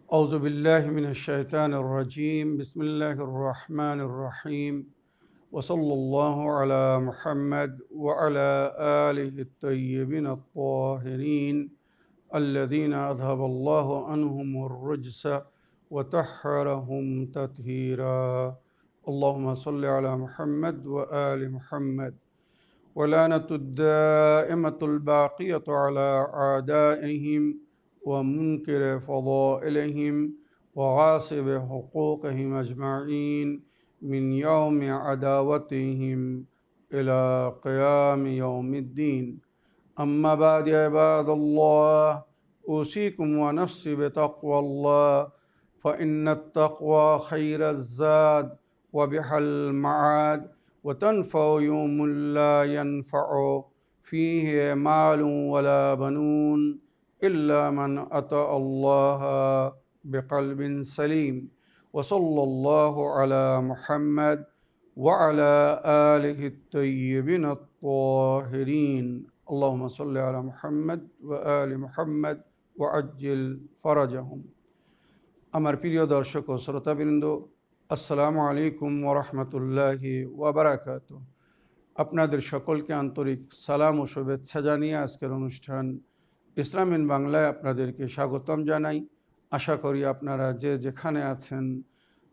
أعوذ بالله من الشيطان الرجيم بسم الله الرحمن الرحيم وصلى الله على محمد وعلى آله الطيبين الطاهرين الذين أذهب الله عنهم الرجس وطهرهم تطهيرا اللهم صل على محمد وآل محمد ولعنة الدائمة الباقية على أعدائهم ومنكر فضائلهم وغاصب حقوقهم أجمعين من يوم عداوتهم إلى قيام يوم الدين أما بعد عباد الله أوصيكم ونفسي بتقوى الله فإن التقوى خير الزاد وبها المعاد وتنفع يوم لا ينفع فيه مال ولا بنون إلا من أتى الله بقلب سليم وصلى الله على محمد وعلى آله الطيبين الطاهرين اللهم صل على محمد وآل محمد وعجل فرجهم আমার প্রিয় দর্শক ও শ্রোতাবৃন্দ আসসালামু আলাইকুম ওয়া রাহমাতুল্লাহি ওয়া বারাকাতুহু। আপনাদের সকলকে আন্তরিক সালাম ও শুভেচ্ছা জানিয়ে আজকের অনুষ্ঠান ইসলাম ইন বাংলায় আপনাদেরকে স্বাগতম জানাই। আশা করি আপনারা যে যেখানে আছেন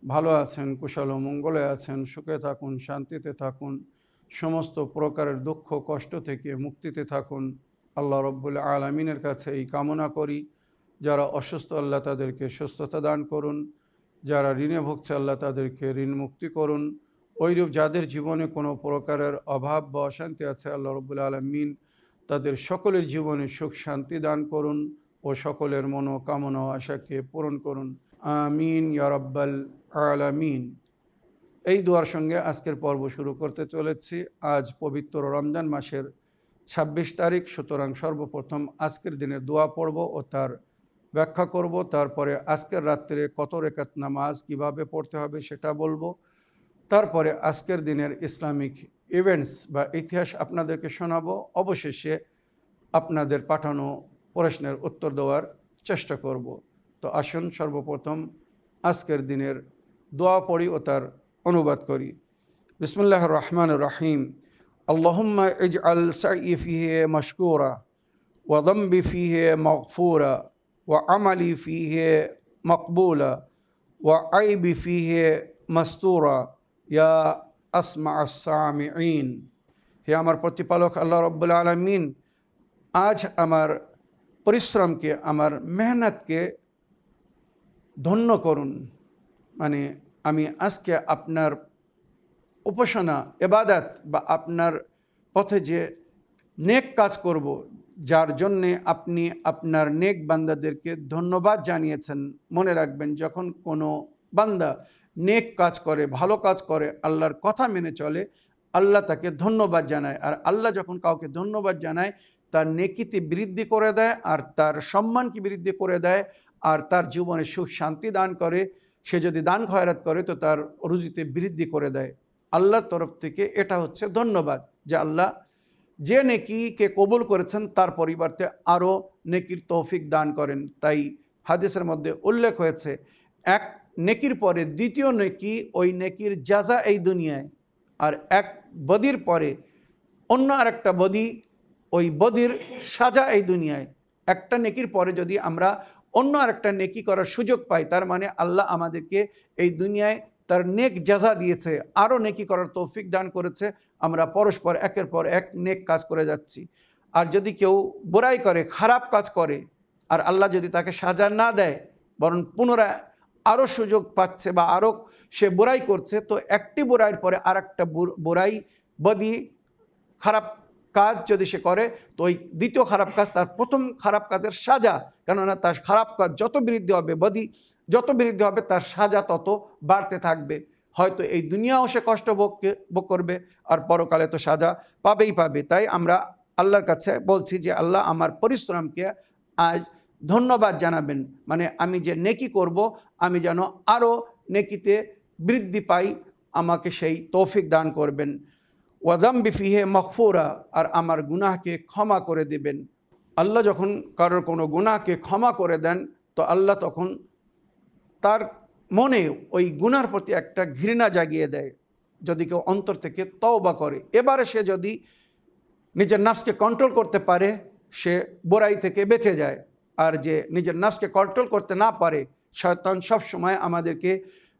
ভালো আছেন, কুশল ও মঙ্গলে আছেন, সুখে থাকুন, শান্তিতে থাকুন, সমস্ত প্রকারের দুঃখ কষ্ট থেকে মুক্তিতে থাকুন। আল্লাহ রব্বুল আলামিনের কাছে এই কামনা করি। যারা অসুস্থ আল্লাহ তাদেরকে সুস্থতা দান করুন, যারা ঋণে ভুগছে আল্লাহ তাদেরকে ঋণ মুক্তি করুন। ওইরূপ যাদের জীবনে কোনো প্রকারের অভাব বা অশান্তি আছে আল্লাহ রব্বুল আলামিন তাদের সকলের জীবনে সুখ শান্তি দান করুন ও সকলের মনোকামনা ও আশাকে পূরণ করুন। আমিন ইয়া রাব্বাল আলামিন। এই দোয়ার সঙ্গে আজকের পর্ব শুরু করতে চলেছি। আজ পবিত্র রমজান মাসের ২৬ তারিখ, সুতরাং সর্বপ্রথম আজকের দিনের দোয়া পড়ব ও তার ব্যাখ্যা করব। তারপরে আজকের রাত্রে কত রেকাত নামাজ কিভাবে পড়তে হবে সেটা বলবো। তারপরে আজকের দিনের ইসলামিক ইভেন্টস বা ইতিহাস আপনাদেরকে শোনাবো। অবশেষে আপনাদের পাঠানো প্রশ্নের উত্তর দেওয়ার চেষ্টা করব। তো আসুন সর্বপ্রথম আজকের দিনের দোয়া পড়ি ও তার অনুবাদ করি। বিসমিল্লাহির রহমানির রহিম। আল্লাহুম্মা ইজআল সাই ফিহি মাশকুরা ওয়া যামবি ফিহি মাগফুরা ওয়া আমালি ফিহি মকবুলা ওয়া আইবি ফিহি মাস্তুরা ইয়া আসমা'আস সামিঈন। হে আমার প্রতিপালক আল্লাহ রব্বুল আলামিন, আজ আমার পরিশ্রমকে, আমার মেহনতকে ধন্য করুন। মানে আমি আজকে আপনার উপাসনা, ইবাদত বা আপনার পথে যে নেক কাজ করব, যার জন্যে আপনি আপনার নেক বান্দাদেরকে ধন্যবাদ জানিয়েছেন। মনে রাখবেন, যখন কোনো বান্দা নেক কাজ করে, ভালো কাজ করে, আল্লাহর কথা মেনে চলে, আল্লাহ তাকে ধন্যবাদ জানায়। আর আল্লাহ যখন কাউকে ধন্যবাদ জানায়, তার নেকিতে বৃদ্ধি করে দেয়, আর তার সম্মানকে বৃদ্ধি করে দেয়, আর তার জীবনে সুখ শান্তি দান করে। সে যদি দান খয়রাত করে তো তার রুজিতে বৃদ্ধি করে দেয়। আল্লাহর তরফ থেকে এটা হচ্ছে ধন্যবাদ, যে আল্লাহ যে নেকিকে কবুল করেছেন তার পরিবর্তে আরও নেকির তৌফিক দান করেন। তাই হাদিসের মধ্যে উল্লেখ হয়েছে, এক নেকির পরে দ্বিতীয় নেকি, ওই নেকির জাযা এই দুনিয়ায়, আর এক বদির পরে অন্য আরেকটা বদি, ওই বদির সাজা এই দুনিয়ায়। একটা নেকির পরে যদি আমরা অন্য আরেকটা নেকি করার সুযোগ পাই, তার মানে আল্লাহ আমাদেরকে এই দুনিয়ায় তার নেক জাযা দিয়েছে, আরও নেকি করার তৌফিক দান করেছে। আমরা পরস্পর একের পর এক নেক কাজ করে যাচ্ছি। আর যদি কেউ বুরাই করে, খারাপ কাজ করে, আর আল্লাহ যদি তাকে সাজা না দেয়, বরং পুনরায় আরও সুযোগ পাচ্ছে বা আরও সে বুরাই করছে, তো একটি বুরাইয়ের পরে আর একটা বুরাই, বদি, খারাপ কাজ যদি সে করে, তো ওই দ্বিতীয় খারাপ কাজ তার প্রথম খারাপ কাজের সাজা। কেননা তার খারাপ কাজ যত বৃদ্ধি হবে, বদি যত বৃদ্ধি হবে, তার সাজা তত বাড়তে থাকবে। হয়তো এই দুনিয়াও সে কষ্ট ভোগ করবে, আর পরকালে তো সাজা পাবেই পাবে। তাই আমরা আল্লাহর কাছে বলছি যে আল্লাহ আমার পরিশ্রমকে আজ ধন্যবাদ জানাবেন। মানে আমি যে নেকি করব, আমি যেন আরও নেকিতে বৃদ্ধি পাই, আমাকে সেই তৌফিক দান করবেন। ওয়া যামবি ফিহি মাগফুরা, আর আমার গুনাহকে ক্ষমা করে দেবেন। আল্লাহ যখন কারোর কোনো গুনাহকে ক্ষমা করে দেন, তো আল্লাহ তখন তার মনে ওই গুনার প্রতি একটা ঘৃণা জাগিয়ে দেয় যদি কেউ অন্তর থেকে তওবা করে। এবারে সে যদি নিজের নাফসকে কন্ট্রোল করতে পারে সে বুরাই থেকে বেঁচে যায়। আর যে নিজের নাফসকে কন্ট্রোল করতে না পারে, শয়তান সবসময় আমাদেরকে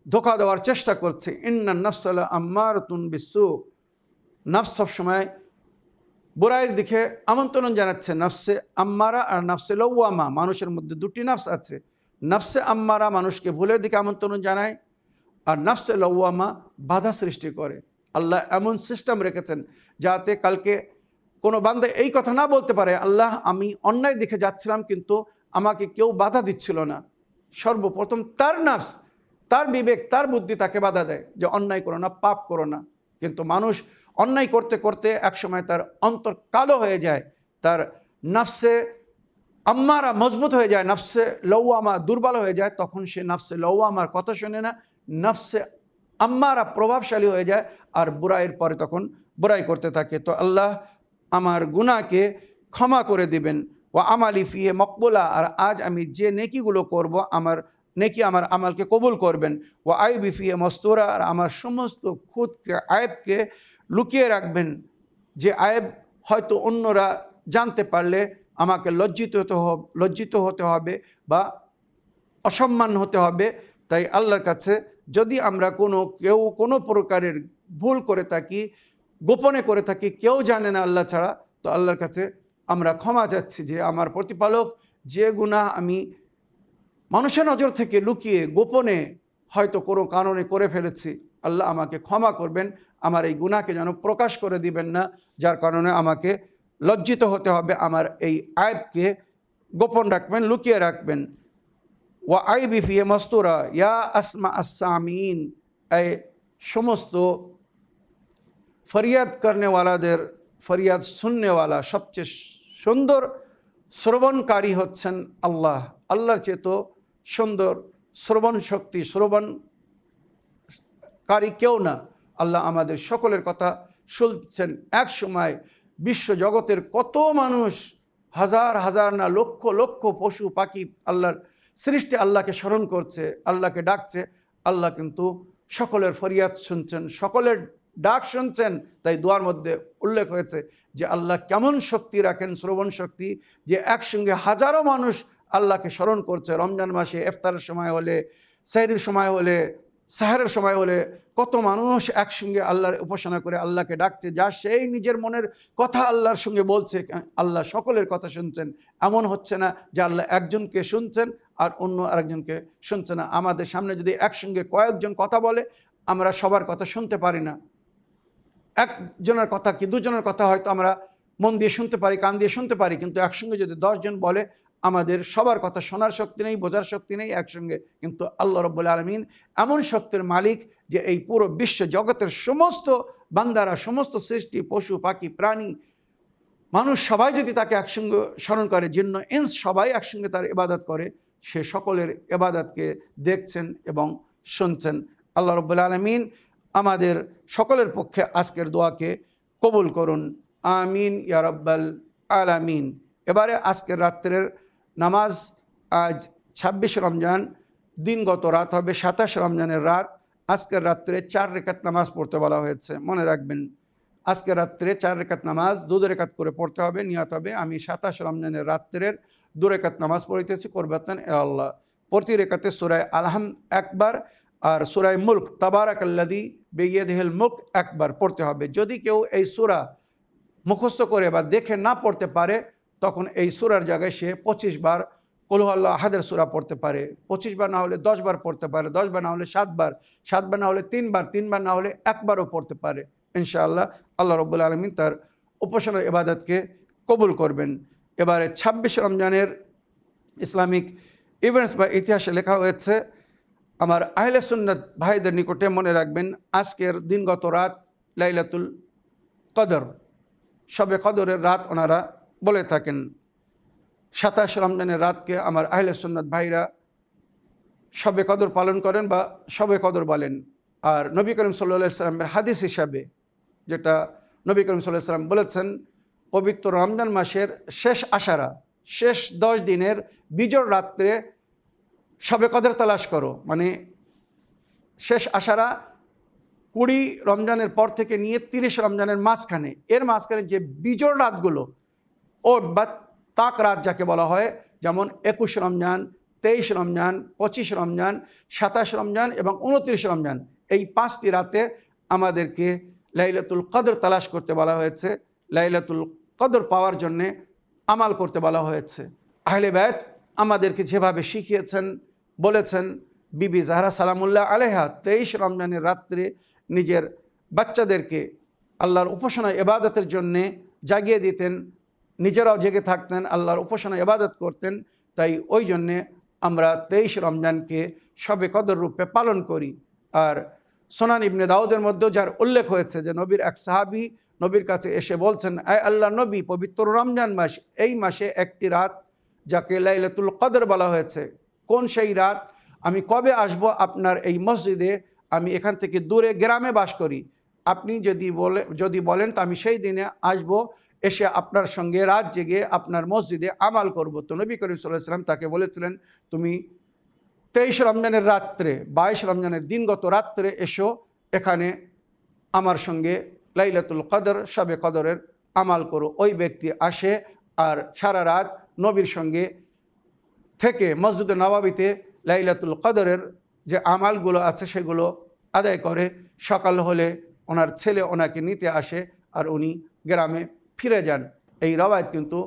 ধোঁকা দেওয়ার চেষ্টা করছে। ইন্নান নাফসালা আম্মারাতুন বিসসু, নাফস সবসময় বুরাইয়ের দিকে আমন্ত্রণ জানাচ্ছে। নাফসে আম্মারা আর নাফসে লওয়ামা, মানুষের মধ্যে দুটি নাফস আছে। নাফসে আম্মারা মানুষকে ভুলের দিকে আমন্ত্রণ জানায়, আর নাফসে লওয়ামা বাধা সৃষ্টি করে। আল্লাহ এমন সিস্টেম রেখেছেন যাতে কালকে কোনো বান্দা এই কথা না বলতে পারে, আল্লাহ আমি অন্যায় দিকে যাচ্ছিলাম কিন্তু আমাকে কেউ বাধা দিচ্ছিল না। সর্বপ্রথম তার নাফস, তার বিবেক, তার বুদ্ধি তাকে বাধা দেয় যে অন্যায় করো না, পাপ করো না। কিন্তু মানুষ অন্যায় করতে করতে একসময় তার অন্তর কালো হয়ে যায়, তার নাফসে আম্মারা মজবুত হয়ে যায়, নাফসে লওয়ামা দুর্বল হয়ে যায়। তখন সে নাফসে লওয়ামার কথা শোনে না, নাফসে আম্মারা প্রভাবশালী হয়ে যায় আর বুরাইয়ের পরে তখন বুরাই করতে থাকে। তো আল্লাহ আমার গুনাহকে ক্ষমা করে দিবেন। ও আমালি ফিয়ে মকবুলা, আর আজ আমি যে নেকিগুলো করব আমার নেকি আমার আমলকে কবুল করবেন। ও আইবি ফিয়ে মস্তুরা, আর আমার সমস্ত খুদকে আয়েবকে লুকিয়ে রাখবেন। যে আয়েব হয়তো অন্যরা জানতে পারলে আমাকে লজ্জিত হতে হবে বা অসম্মান হতে হবে। তাই আল্লাহর কাছে যদি আমরা কেউ কোনো প্রকারের ভুল করে থাকি, গোপনে করে থাকি, কেউ জানে না আল্লাহ ছাড়া, তো আল্লাহর কাছে আমরা ক্ষমা চাচ্ছি যে আমার প্রতিপালক, যে গুনাহ আমি মানুষের নজর থেকে লুকিয়ে গোপনে হয়তো কোনো কারণে করে ফেলেছি, আল্লাহ আমাকে ক্ষমা করবেন। আমার এই গুনাহকে যেন প্রকাশ করে দিবেন না, যার কারণে আমাকে লজ্জিত হতে হবে। আমার এই আয়েবকে গোপন রাখবেন, লুকিয়ে রাখবেন। ওয়া আইবি ফিয়ে মস্তুরা ইয়া আসমা আসসামিন, এই সমস্ত ফরিয়াদ করনেওয়ালাদের ফরিয়াদ শুননেওয়ালা সবচেয়ে সুন্দর শ্রবণকারী হচ্ছেন আল্লাহ। আল্লাহর চেয়ে তো সুন্দর শ্রবণ শক্তি, শ্রবণকারী কেউ না। আল্লাহ আমাদের সকলের কথা শুনছেন। এক সময় বিশ্ব জগতের কত মানুষ, হাজার হাজার না লক্ষ লক্ষ পশু পাখি আল্লাহর সৃষ্টি আল্লাহকে স্মরণ করছে, আল্লাহকে ডাকছে। আল্লাহ কিন্তু সকলের ফরিয়াদ শুনছেন, সকলের ডাক শুনছেন। তাই দোয়ার মধ্যে উল্লেখ হয়েছে যে আল্লাহ কেমন শক্তি রাখেন, শ্রবণ শক্তি, যে একসঙ্গে হাজারো মানুষ আল্লাহকে স্মরণ করছে। রমজান মাসে ইফতারের সময় হলে, সেহরির সময় হলে, সাহারের সময় হলে কত মানুষ একসঙ্গে আল্লাহর উপাসনা করে আল্লাহকে ডাকছে, যা সেই নিজের মনের কথা আল্লাহর সঙ্গে বলছে। আল্লাহ সকলের কথা শুনছেন। এমন হচ্ছে না যে আল্লাহ একজনকে শুনছেন আর অন্য আরেকজনকে শুনছে না। আমাদের সামনে যদি একসঙ্গে কয়েকজন কথা বলে, আমরা সবার কথা শুনতে পারি না। একজনের কথা কি দুজনের কথা হয়তো আমরা মন দিয়ে শুনতে পারি, কান দিয়ে শুনতে পারি, কিন্তু একসঙ্গে যদি 10 জন বলে, আমাদের সবার কথা শোনার শক্তি নেই, বোঝার শক্তি নেই একসঙ্গে। কিন্তু আল্লাহ রাব্বুল আলামিন এমন শক্তির মালিক যে এই পুরো বিশ্ব জগতের সমস্ত বান্দারা, সমস্ত সৃষ্টি, পশু পাখি, প্রাণী, মানুষ সবাই যদি তাকে একসঙ্গে স্মরণ করে, জিন্ন ইনস সবাই একসঙ্গে তার ইবাদত করে, সে সকলের ইবাদতকে দেখছেন এবং শুনছেন। আল্লাহ রাব্বুল আলামিন আমাদের সকলের পক্ষে আজকের দোয়াকে কবুল করুন। আমিন ইয়া রাব্বাল আলামিন। এবারে আজকের রাত্রের নামাজ, আজ 26 রমজান, দিনগত রাত হবে 27 রমজানের রাত। আজকের রাত্রে 4 রেকাত নামাজ পড়তে বলা হয়েছে। মনে রাখবেন, আজকের রাত্রে 4 রেকাত নামাজ 2 রেকাত করে পড়তে হবে, নিয়ত হবে আমি 27 রমজানের রাত্রের 2 রেকাত নামাজ পড়িতেছি কুরবাতান ইলাল্লাহ। প্রতি রেকাতে সূরা আলহাম একবার আর সূরা মুলক তাবারাকাল্লাযী বিয়াদিহিল মুলক একবার পড়তে হবে। যদি কেউ এই সূরা মুখস্থ করে বা দেখে না পড়তে পারে, তখন এই সূরার জায়গায় সে 25 বার কুল হুয়াল্লাহু আহাদের সূরা পড়তে পারে। 25 বার না হলে 10 বার পড়তে পারে, 10 বার না হলে 7 বার, 7 বার না হলে 3 বার, 3 বার না হলে একবারও পড়তে পারে। ইনশাআল্লাহ আল্লাহ রাব্বুল আলামিন তার উপাসনা ইবাদতকে কবুল করবেন। এবারে 26 রমজানের ইসলামিক ইভেন্টস বা ইতিহাসে লেখা হয়েছে, আমার আহলে সুন্নাত ভাইদের নিকটে মনে রাখবেন, আজকের দিনগত রাত লাইলাতুল কদর, শবে কদরের রাত ওনারা বলে থাকেন। 27 রমজানের রাতকে আমার আহলে সুন্নাত ভাইরা শবে কদর পালন করেন বা শবে কদর বলেন। আর নবী করিম সাল্লাল্লাহু আলাইহি সাল্লামের হাদিস হিসাবে যেটা নবী করিম সাল্লাল্লাহু আলাইহি সাল্লাম বলেছেন, পবিত্র রমজান মাসের শেষ আশারা, শেষ 10 দিনের বিজোড় রাত্রে শবে কদর তালাশ করো, মানে শেষ আশারা 20 রমজানের পর থেকে নিয়ে 30 রমজানের মাঝখানে, এর মাঝখানে যে বিজোড় রাতগুলো ওট বা তাক রাত যাকে বলা হয়, যেমন 21 রমজান, 23 রমজান, 25 রমজান, 27 রমজান এবং 29 রমজান, এই 5টি রাতে আমাদেরকে লাইলাতুল কদর তালাশ করতে বলা হয়েছে। লাইলাতুল কদর পাওয়ার জন্যে আমাল করতে বলা হয়েছে। আহলে বাইত আমাদেরকে যেভাবে শিখিয়েছেন, বলেছেন, বিবি জাহরা সালামুল্লাহ আলাইহা 23 রমজানের রাত্রে নিজের বাচ্চাদেরকে আল্লাহর উপাসনা ইবাদতের জন্যে জাগিয়ে দিতেন, নিজেরাও জেগে থাকতেন, আল্লাহর উপাসনা ইবাদত করতেন। তাই ওই জন্যে আমরা 23 রমজানকে শবে কদর রূপে পালন করি। আর সুনান ইবনে দাউদের মধ্যেও যার উল্লেখ হয়েছে যে নবীর এক সাহাবী নবীর কাছে এসে বলছেন, আয় আল্লাহ নবী, পবিত্র রমজান মাস, এই মাসে একটি রাত যাকে লাইলাতুল কদর বলা হয়েছে, কোন সেই রাত? আমি কবে আসব আপনার এই মসজিদে? আমি এখান থেকে দূরে গ্রামে বাস করি। আপনি যদি বলেন তো আমি সেই দিনে আসব, এসে আপনার সঙ্গে রাত জেগে আপনার মসজিদে আমাল করব। তো নবী করিম সাল্লাল্লাহু আলাইহি ওয়াসাল্লাম তাকে বলেছিলেন, তুমি 23 রমজানের রাত্রে, 22 রমজানের দিনগত রাত্রে এসো, এখানে আমার সঙ্গে লাইলাতুল কদর, শবে কদরের আমাল করো। ওই ব্যক্তি আসে আর সারা রাত নবীর সঙ্গে থেকে মসজিদে নববীতে লাইলাতুল কদরের যে আমালগুলো আছে সেগুলো আদায় করে। সকাল হলে ওনার ছেলে ওনাকে নিতে আসে আর উনি গ্রামে ফিরে যান। এই রওয়ায়াত কিন্তু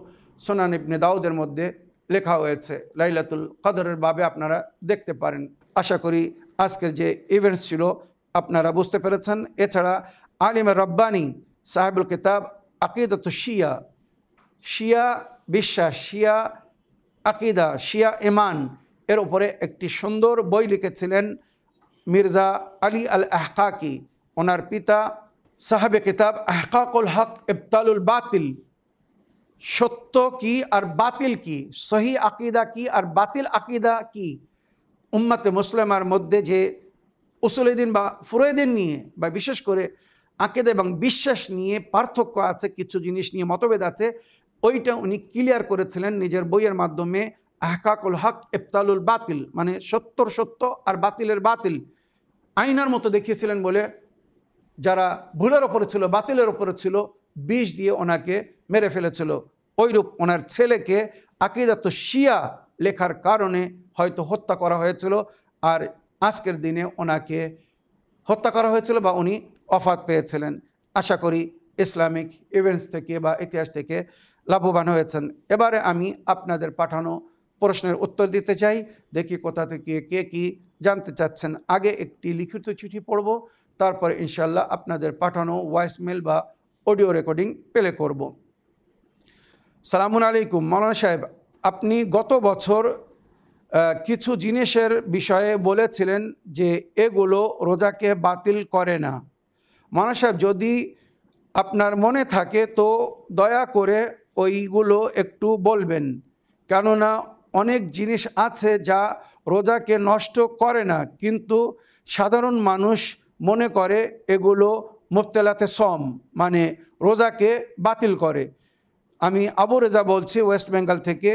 সুনান ইবনে দাউদের মধ্যে লেখা হয়েছে। লাইলাতুল কদরের বাবে আপনারা দেখতে পারেন। আশা করি আজকের যে ইভেন্টস ছিল আপনারা বুঝতে পেরেছেন। এছাড়া আলিমে রব্বানি সাহেবুল কিতাব আকিদাতুশ শিয়া, শিয়া বিশ্বাস, শিয়া আকিদা, শিয়া ইমান, এর উপরে একটি সুন্দর বই লিখেছিলেন মির্জা আলী আল আহকাকি। ওনার পিতা সাহেবে কিতাব আহকাকুল হক ইবতালুল বাতিল, সত্য কি আর বাতিল কি, সহি আকিদা কি আর বাতিল আকিদা কি, উম্মতে মুসলিমার মধ্যে যে উসুলে দ্বীন বা ফুরুয়ে দ্বীন নিয়ে বা বিশেষ করে আকিদা এবং বিশ্বাস নিয়ে পার্থক্য আছে, কিছু জিনিস নিয়ে মতভেদ আছে, ওইটা উনি ক্লিয়ার করেছিলেন নিজের বইয়ের মাধ্যমে। আহকাকুল হক ইবতালুল বাতিল, মানে সত্যর সত্য আর বাতিলের বাতিল, আয়নার মতো দেখিয়েছিলেন বলে যারা ভুলের ওপরে ছিল, বাতিলের ওপরে ছিল, বিষ দিয়ে ওনাকে মেরে ফেলেছিল। ওইরূপ ওনার ছেলেকে আকিদাতুশ শিয়া লেখার কারণে হয়তো হত্যা করা হয়েছিল, আর আজকের দিনে ওনাকে হত্যা করা হয়েছিল বা উনি ওফাত পেয়েছিলেন। আশা করি ইসলামিক ইভেন্টস থেকে বা ইতিহাস থেকে লাভবান হয়েছেন। এবারে আমি আপনাদের পাঠানো প্রশ্নের উত্তর দিতে চাই। দেখি কোথা থেকে কে কি জানতে চাচ্ছেন। আগে একটি লিখিত চিঠি পড়ব, তারপরে ইনশাল্লাহ আপনাদের পাঠানো ভয়েস মেল বা অডিও রেকর্ডিং প্লে করব। সালামুন আলাইকুম মাওলানা সাহেব, আপনি গত বছর কিছু জিনিসের বিষয়ে বলেছিলেন যে এগুলো রোজাকে বাতিল করে না। মাওলানা সাহেব, যদি আপনার মনে থাকে তো দয়া করে ওইগুলো একটু বলবেন, কেননা অনেক জিনিস আছে যা রোজাকে নষ্ট করে না, কিন্তু সাধারণ মানুষ মনে করে এগুলো মুফতেলাতে সম, মানে রোজাকে বাতিল করে। আমি আবু রেজা বলছি ওয়েস্ট বেঙ্গল থেকে।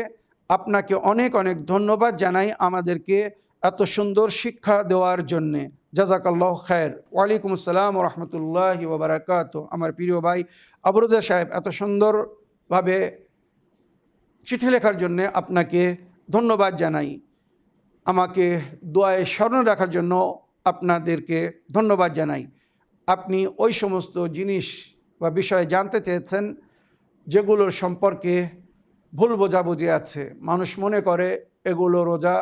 আপনাকে অনেক অনেক ধন্যবাদ জানাই আমাদেরকে এত সুন্দর শিক্ষা দেওয়ার জন্যে। জাজাকাল্লাহ খায়ের। ওয়ালাইকুম আসসালাম রহমতুল্লাহি ওয়া বারাকাতুহু। আমার প্রিয় ভাই আবু রেজা সাহেব, এত সুন্দরভাবে চিঠি লেখার জন্যে আপনাকে ধন্যবাদ জানাই। আমাকে দোয়ায় স্মরণ রাখার জন্য আপনাদেরকে ধন্যবাদ জানাই। আপনি ওই সমস্ত জিনিস বা বিষয়ে জানতে চেয়েছেন যেগুলোর সম্পর্কে ভুল বোঝাবুঝি আছে। মানুষ মনে করে এগুলো রোজা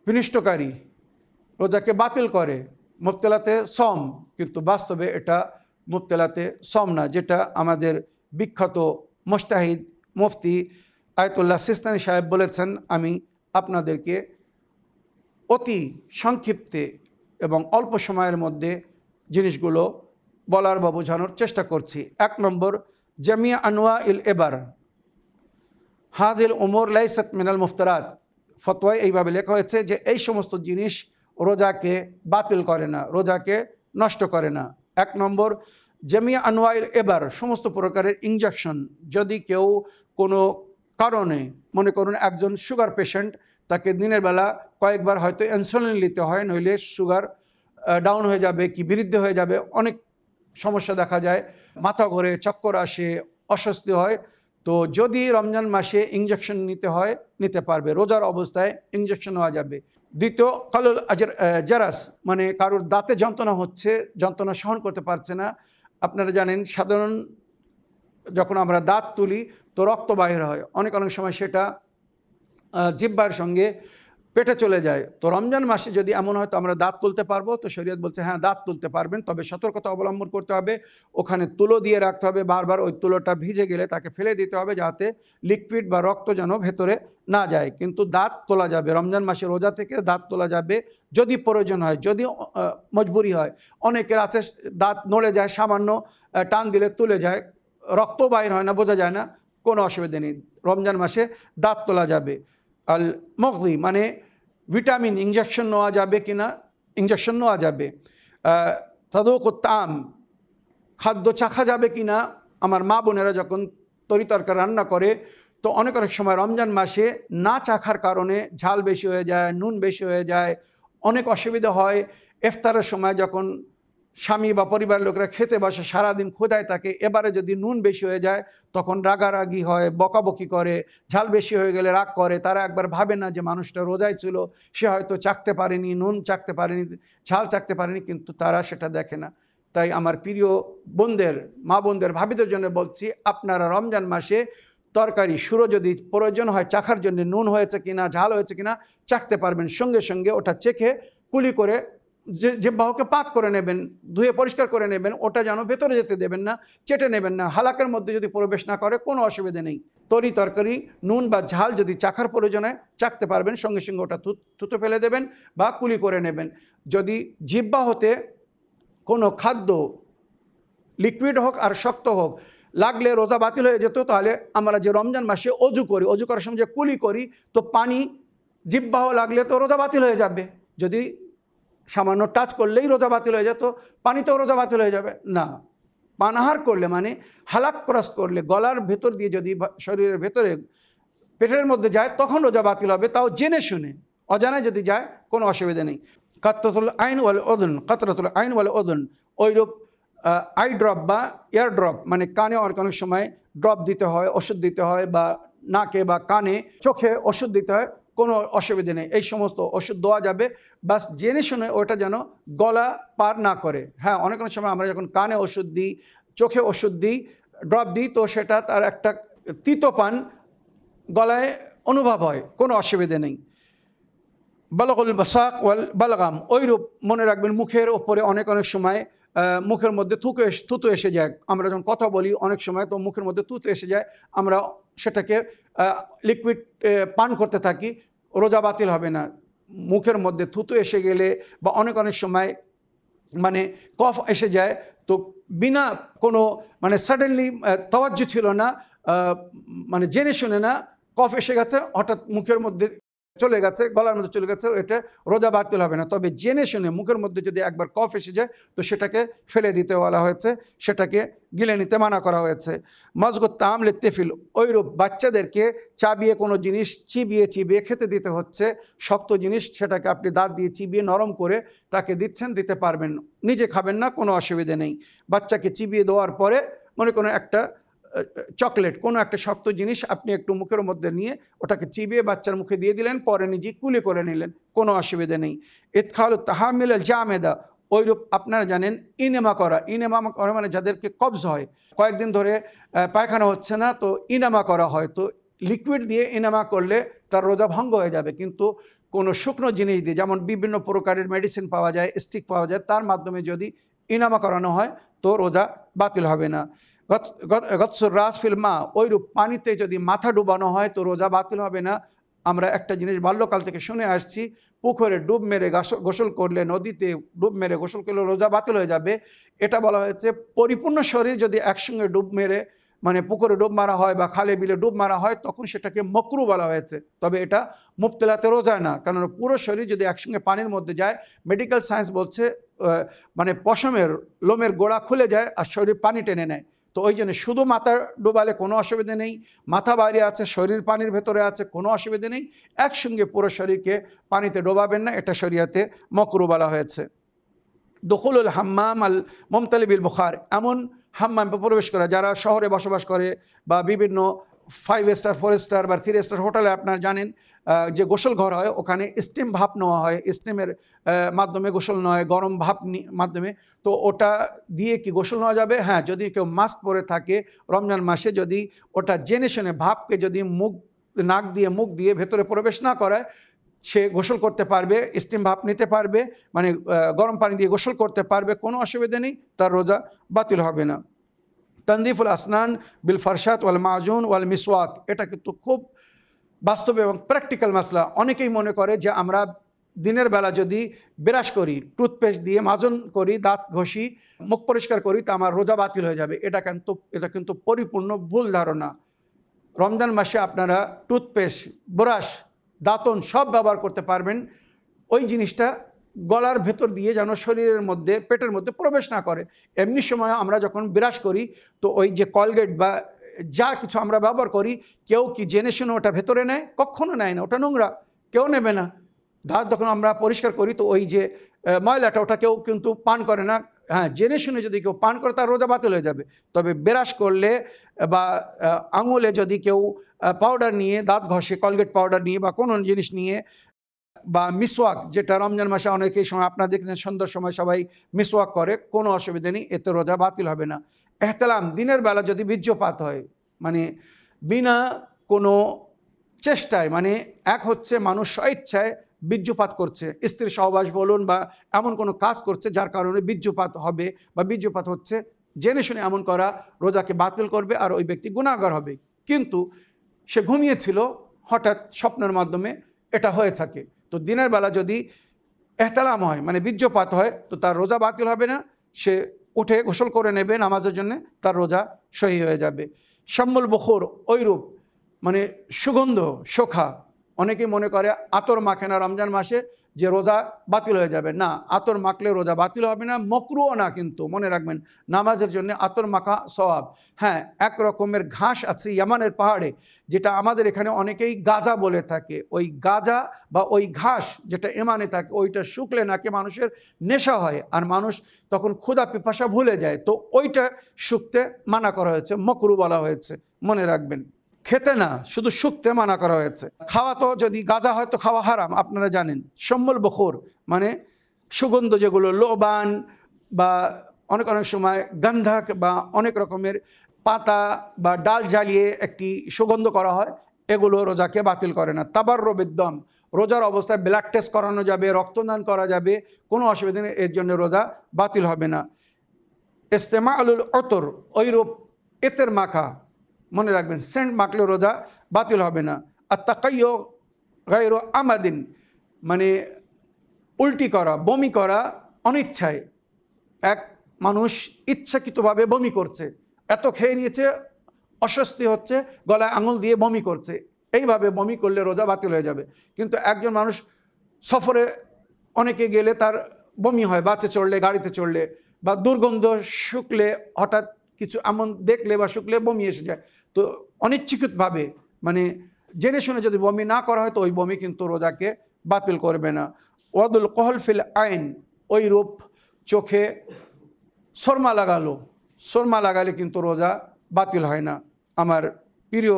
বিনষ্টকারী, রোজাকে বাতিল করে, মুফতেলাতে সম, কিন্তু বাস্তবে এটা মুফতেলাতে সম না, যেটা আমাদের বিখ্যাত মুজতাহিদ মুফতি আয়াতুল্লাহ সিস্তানি সাহেব বলেছেন। আমি আপনাদেরকে অতি সংক্ষিপ্তে এবং অল্প সময়ের মধ্যে জিনিসগুলো বলার বা বোঝানোর চেষ্টা করছি। 1 নম্বর, জামিয়া আনওয়া ইল এবার হাদিল উমর লাইসাত মিনাল মুফতারাত। ফতোয়ায় এইভাবে লেখা হয়েছে যে এই সমস্ত জিনিস রোজাকে বাতিল করে না, রোজাকে নষ্ট করে না। 1 নম্বর, জামিয়া আনওয়া ইল এবার, সমস্ত প্রকারের ইনজেকশন। যদি কেউ কোনো কারণে, মনে করুন একজন সুগার পেশেন্ট, তাকে দিনের বেলা কয়েকবার হয়তো ইনসুলিন নিতে হয়, নইলে সুগার ডাউন হয়ে যাবে কি বৃদ্ধি হয়ে যাবে, অনেক সমস্যা দেখা যায়, মাথা ঘোরে, চক্কর আসে, অস্বস্তি হয়। তো যদি রমজান মাসে ইঞ্জেকশন নিতে হয় নিতে পারবে, রোজার অবস্থায় ইঞ্জেকশন নেওয়া যাবে। দ্বিতীয় কালুল জারাস, মানে কারোর দাঁতে যন্ত্রণা হচ্ছে, যন্ত্রণা সহন করতে পারছে না। আপনারা জানেন সাধারণ যখন আমরা দাঁত তুলি তো রক্ত বাহির হয়, অনেক সময় সেটা জিহ্বার সঙ্গে পেটে চলে যায়। তো রমজান মাসে যদি এমন হয় তো আমরা দাঁত তুলতে পারবো, তো শরীয়ত বলছে হ্যাঁ দাঁত তুলতে পারবেন, তবে সতর্কতা অবলম্বন করতে হবে। ওখানে তুলো দিয়ে রাখতে হবে, বারবার ওই তুলোটা ভিজে গেলে তাকে ফেলে দিতে হবে, যাতে লিকুইড বা রক্ত যেন ভেতরে না যায়। কিন্তু দাঁত তোলা যাবে, রমজান মাসে রোজা থেকে দাঁত তোলা যাবে যদি প্রয়োজন হয়, যদি মজবুরি হয়। অনেকের আছে দাঁত নড়ে যায়, সামান্য টান দিলে তুলে যায়, রক্ত বাইর হয় না, বোঝা যায় না, কোনো অসুবিধা নেই, রমজান মাসে দাঁত তোলা যাবে। আল মগজি মানে ভিটামিন ইঞ্জেকশন নেওয়া যাবে কি না, ইঞ্জেকশন নেওয়া যাবে। তাদুক তাম, খাদ্য চাখা যাবে কি না। আমার মা বোনেরা যখন তরিতরকারি রান্না করে তো অনেক সময় রমজান মাসে না চাখার কারণে ঝাল বেশি হয়ে যায়, নুন বেশি হয়ে যায়, অনেক অসুবিধা হয়। ইফতারের সময় যখন স্বামী বা পরিবারের লোকেরা খেতে বসে, সারাদিন ক্ষুধায় থাকে, এবারে যদি নুন বেশি হয়ে যায় তখন রাগারাগি হয়, বকাবকি করে, ঝাল বেশি হয়ে গেলে রাগ করে। তারা একবার ভাবে না যে মানুষটা রোজায় ছিল, সে হয়তো চাখতে পারেনি, নুন চাখতে পারেনি, ঝাল চাখতে পারেনি, কিন্তু তারা সেটা দেখে না। তাই আমার প্রিয় বোনদের, মা বোনদের, ভাবিদের জন্য বলছি, আপনারা রমজান মাসে তরকারি শুরু যদি প্রয়োজন হয় চাখার জন্য, নুন হয়েছে কিনা, ঝাল হয়েছে কিনা চাখতে পারবেন, সঙ্গে সঙ্গে ওটা চেখে কুলি করে জিহ্বাকে পাক করে নেবেন, ধুয়ে পরিষ্কার করে নেবেন, ওটা যেন ভেতরে যেতে দেবেন না, চেটে নেবেন না। হালাকের মধ্যে যদি প্রবেশ না করে কোনো অসুবিধা নেই। তরকারি নুন বা ঝাল যদি চাখার প্রয়োজনে চাখতে পারবেন, সঙ্গে সঙ্গে ওটা থুতো ফেলে দেবেন বা কুলি করে নেবেন। যদি জিহ্বা হতে কোনো খাদ্য লিকুইড হোক আর শক্ত হোক লাগলে রোজা বাতিল হয়ে যেত, তাহলে আমরা যে রমজান মাসে অজু করি, অজু করার সময় যে কুলি করি, তো পানি জিহ্বাহ লাগলে তো রোজা বাতিল হয়ে যাবে। যদি সামান্য টাচ করলেই রোজা বাতিল হয়ে যেত, পানিতেও রোজা বাতিল হয়ে যাবে না। পানাহার করলে মানে হালাক ক্রস করলে, গলার ভেতর দিয়ে যদি শরীরের ভেতরে পেটের মধ্যে যায় তখন রোজা বাতিল হবে, তাও জেনে শুনে। অজানায় যদি যায় কোনো অসুবিধা নেই। কাতরাতুল আইন ওয়াল উযুন, কাতরাতুল আইন ওয়াল উযুন, ওইরূপ আই ড্রপ বা এয়ার ড্রপ, মানে কানে অনেক সময় ড্রপ দিতে হয়, ওষুধ দিতে হয়, বা নাকে বা কানে, চোখে ওষুধ দিতে হয়, কোনো অসুবিধা নেই, এই সমস্ত ওষুধ দেওয়া যাবে। বাস জেনে শুনে ওটা যেন গলা পার না করে। হ্যাঁ, অনেক সময় আমরা যখন কানে ওষুধ দিই, চোখে ওষুধ দিই, ড্রপ দিই, তো সেটা তার একটা তিতোপান গলায় অনুভব হয়, কোনো অসুবিধা নেই। বালাগুল বাসাক ওয়াল বালাগাম, ওইরূপ মনে রাখবেন মুখের ওপরে অনেক সময় মুখের মধ্যে থুতু এসে যায়। আমরা যখন কথা বলি অনেক সময় তো মুখের মধ্যে থুতু এসে যায়, আমরা সেটাকে লিকুইড পান করতে থাকি, রোজা বাতিল হবে না। মুখের মধ্যে থুতু এসে গেলে বা অনেক সময় মানে কফ এসে যায়, তো বিনা কোনো মানে সাডেনলি তাওয়াজ্জু ছিল না, মানে জেনে শুনে না, কফ এসে গেছে হঠাৎ মুখের মধ্যে চলে গেছে, গলার মধ্যে চলে গেছে, এটা রোজা বাতিল হবে না। তবে জেনে শুনে মুখের মধ্যে যদি একবার কফ এসে যায় তো সেটাকে ফেলে দিতে বলা হয়েছে, সেটাকে গিলে নিতে মানা করা হয়েছে। মজগুত তামলে তেফিল, ওইরূপ বাচ্চাদেরকে চাবিয়ে কোনো জিনিস চিবিয়ে খেতে দিতে হচ্ছে, শক্ত জিনিস, সেটাকে আপনি দাঁত দিয়ে চিবিয়ে নরম করে তাকে দিতে পারবেন, নিজে খাবেন না, কোনো অসুবিধা নেই। বাচ্চাকে চিবিয়ে দেওয়ার পরে মনে কোনো একটা চকলেট, কোনো একটা শক্ত জিনিস আপনি একটু মুখের মধ্যে নিয়ে ওটাকে চিবিয়ে বাচ্চার মুখে দিয়ে দিলেন, পরে নিজে কুলি করে নিলেন, কোনো অসুবিধা নেই। ইদখালু তাহামিল জামেদা, ওইরূপ আপনারা জানেন ইনেমা করা মানে যাদেরকে কবজ হয়, কয়েকদিন ধরে পায়খানা হচ্ছে না, তো ইনেমা করা হয়। তো লিকুইড দিয়ে ইনেমা করলে তার রোজা ভঙ্গ হয়ে যাবে, কিন্তু কোনো শুকনো জিনিস দিয়ে, যেমন বিভিন্ন প্রকারের মেডিসিন পাওয়া যায়, স্টিক পাওয়া যায়, তার মাধ্যমে যদি ইনামা করানো হয় তো রোজা বাতিল হবে না। গতসুর রাস ফিল মা, ওইরূপ পানিতে যদি মাথা ডুবানো হয় তো রোজা বাতিল হবে না। আমরা একটা জিনিস বাল্যকাল থেকে শুনে আসছি, পুকুরে ডুব মেরে গোসল করলে, নদীতে ডুব মেরে গোসল করলে রোজা বাতিল হয়ে যাবে। এটা বলা হয়েছে পরিপূর্ণ শরীর যদি একসঙ্গে ডুব মেরে, মানে পুকুরে ডুব মারা হয় বা খালে বিলে ডুব মারা হয়, তখন সেটাকে মকরু বলা হয়েছে। তবে এটা মুবতলাতে রোজায় না, কারণ পুরো শরীর যদি একসঙ্গে পানির মধ্যে যায়, মেডিকেল সায়েন্স বলছে মানে পশমের লোমের গোড়া খুলে যায় আর শরীর পানি টেনে নেয়, তো ওই জন্য শুধু মাথা ডোবালে কোনো অসুবিধা নেই, মাথা বাইরে আছে, শরীর পানির ভেতরে আছে, কোনো অসুবিধা নেই, একসঙ্গে পুরো শরীরকে পানিতে ডোবাবেন না, এটা শরিয়াতে মাকরুহ বলা হয়েছে। দুখুলুল হাম্মাম আল মুমতালি বিল বুখার, এমন হাম্মামে প্রবেশ করা, যারা শহরে বসবাস করে বা বিভিন্ন 5 স্টার 4 স্টার বা 3 স্টার হোটেলে আপনারা জানেন যে গোসল ঘর হয়, ওখানে স্টিম ভাপ নেওয়া হয়, স্টিমের মাধ্যমে গোসল নেওয়া হয়, গরম ভাপ মাধ্যমে। তো ওটা দিয়ে কি গোসল নেওয়া যাবে? হ্যাঁ, যদি কেউ মাস্ক পরে থাকে রমজান মাসে, যদি ওটা জেনে শুনে ভাপকে যদি নাক দিয়ে মুখ দিয়ে ভেতরে প্রবেশ না করায়, সে গোসল করতে পারবে, স্টিম ভাপ নিতে পারবে, মানে গরম পানি দিয়ে গোসল করতে পারবে, কোনো অসুবিধা নেই, তার রোজা বাতিল হবে না। তনদিফুল আসনান বিল ফারশাত ওয়াল মাজুন ওয়াল মিসওয়াক, এটা কিন্তু খুব বাস্তব এবং প্র্যাকটিক্যাল মাসলা। অনেকেই মনে করে যে আমরা দিনের বেলা যদি ব্রাশ করি, টুথপেস্ট দিয়ে মাজন করি, দাঁত ঘষি, মুখ পরিষ্কার করি, তা আমার রোজা বাতিল হয়ে যাবে। এটা কিন্তু পরিপূর্ণ ভুল ধারণা। রমজান মাসে আপনারা টুথপেস্ট, ব্রাশ, দাঁতন সব ব্যবহার করতে পারবেন। ওই জিনিসটা গলার ভেতর দিয়ে যেন শরীরের মধ্যে, পেটের মধ্যে প্রবেশ না করে। এমনি সময় আমরা যখন ব্রাশ করি, তো ওই যে কলগেট বা যা কিছু আমরা ব্যবহার করি, কেউ কি জেনে শুনে ওটা ভেতরে নেয়? কখনো নেয় না, ওটা নোংরা, কেউ নেবে না। দাঁত যখন আমরা পরিষ্কার করি, তো ওই যে ময়লাটা, ওটা কেউ কিন্তু পান করে না। হ্যাঁ, জেনে শুনে যদি কেউ পান করে, তার রোজা বাতিল হয়ে যাবে। তবে ব্রাশ করলে বা আঙুলে যদি কেউ পাউডার নিয়ে দাঁত ঘষে, কলগেট পাউডার নিয়ে বা কোনো জিনিস নিয়ে, বা মিসওয়াক, যেটা রমজান মাসে অনেকেই সময় আপনারা দেখছেন সন্ধ্যার সময় সবাই মিসওয়াক করে, কোনো অসুবিধা নেই, এতে রোজা বাতিল হবে না। এহতেলাম, দিনের বেলা যদি বীর্যপাত হয়, মানে বিনা কোনো চেষ্টায়, মানে এক হচ্ছে মানুষ স্বেচ্ছায় বীর্যপাত করছে, স্ত্রীর সহবাস বলুন বা এমন কোনো কাজ করছে যার কারণে বীর্যপাত হবে বা বীর্যপাত হচ্ছে, জেনে শুনে এমন করা রোজাকে বাতিল করবে আর ওই ব্যক্তি গুনাহগার হবে। কিন্তু সে ঘুমিয়েছিল, হঠাৎ স্বপ্নের মাধ্যমে এটা হয়ে থাকে, তো দিনের বেলা যদি এহতেলাম হয়, মানে বীর্যপাত হয়, তো তার রোজা বাতিল হবে না। সে উঠে গোসল করে নেবে নামাজের জন্য, তার রোজা সহি হয়ে যাবে। শাম্মুল বখুর, ওইরূপ, মানে সুগন্ধ, শোখা। অনেকেই মনে করে আতর মাখে না রমজান মাসে যে রোজা বাতিল হয়ে যাবে। না, আতর মাখলে রোজা বাতিল হবে না, মকরুও না। কিন্তু মনে রাখবেন, নামাজের জন্য আতর মাখা সওয়াব। হ্যাঁ, এক রকমের ঘাস আছে ইয়ামানের পাহাড়ে, যেটা আমাদের এখানে অনেকেই গাজা বলে থাকে। ওই গাজা বা ওই ঘাস যেটা এমানে থাকে, ওইটা শুকলে নাকি মানুষের নেশা হয়, আর মানুষ তখন ক্ষুধা পিপাসা ভুলে যায়। তো ওইটা শুকতে মানা করা হয়েছে, মকরু বলা হয়েছে, মনে রাখবেন। খেতে না, শুধু শুকতে মানা করা হয়েছে। খাওয়া তো যদি গাঁজা হয় তো খাওয়া হারাম, আপনারা জানেন। সম্মুল বখুর মানে সুগন্ধ, যেগুলো লোবান বা অনেক সময় গন্ধক বা অনেক রকমের পাতা বা ডাল জ্বালিয়ে একটি সুগন্ধ করা হয়, এগুলো রোজাকে বাতিল করে না। তাবার রবিদ্যম, রোজার অবস্থায় ব্লাড টেস্ট করানো যাবে, রক্তদান করা যাবে, কোনো অসুবিধা নেই, এর জন্য রোজা বাতিল হবে না। ইস্তেমা আলুল অতর, ওইরূপ এতের মাখা, মনে রাখবেন, সেন্ট মাখলে রোজা বাতিল হবে না। আর তাকাইয় গায়রো আমাদিন, মানে উল্টি করা, বমি করা অনিচ্ছায়। এক মানুষ ইচ্ছাকৃতভাবে বমি করছে, এত খেয়ে নিয়েছে, অস্বস্তি হচ্ছে, গলায় আঙুল দিয়ে বমি করছে, এইভাবে বমি করলে রোজা বাতিল হয়ে যাবে। কিন্তু একজন মানুষ সফরে অনেকে গেলে তার বমি হয়, বাসে চড়লে, গাড়িতে চড়লে, বা দুর্গন্ধ শুকলে, হঠাৎ কিছু এমন দেখলে বা শুকলে বমি এসে যায়। তো অনিচ্ছাকৃতভাবে, মানে জেনে শুনে যদি বমি না করা হয়, তো ওই বমি কিন্তু রোজাকে বাতিল করবে না। ওয়াদুল কহল ফিল আইন, ওই রূপ চোখে সুরমা লাগালো, সুরমা লাগালে কিন্তু রোজা বাতিল হয় না। আমার প্রিয়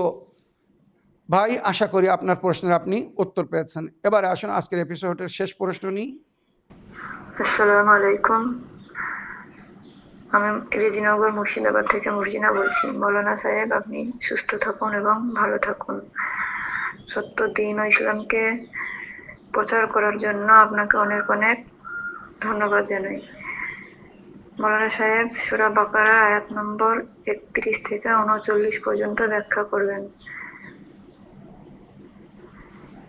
ভাই, আশা করি আপনার প্রশ্নের আপনি উত্তর পেয়েছেন। এবারে আসুন আজকের এপিসোডের শেষ প্রশ্ন নিই। আসসালামু আলাইকুম, আমি রেজিনগর মুর্শিদাবাদ থেকে মুর্জিনা বলছি। মৌলানা সাহেব, আপনি সুস্থ থাকুন এবং ভালো থাকুন। সত্য দ্বীন ও ইসলামকে প্রচার করার জন্য আপনাকে অনেক অনেক ধন্যবাদ জানাই। মৌলানা সাহেব, সূরা বাকারা আয়াত নম্বর 31 থেকে 39 পর্যন্ত ব্যাখ্যা করবেন।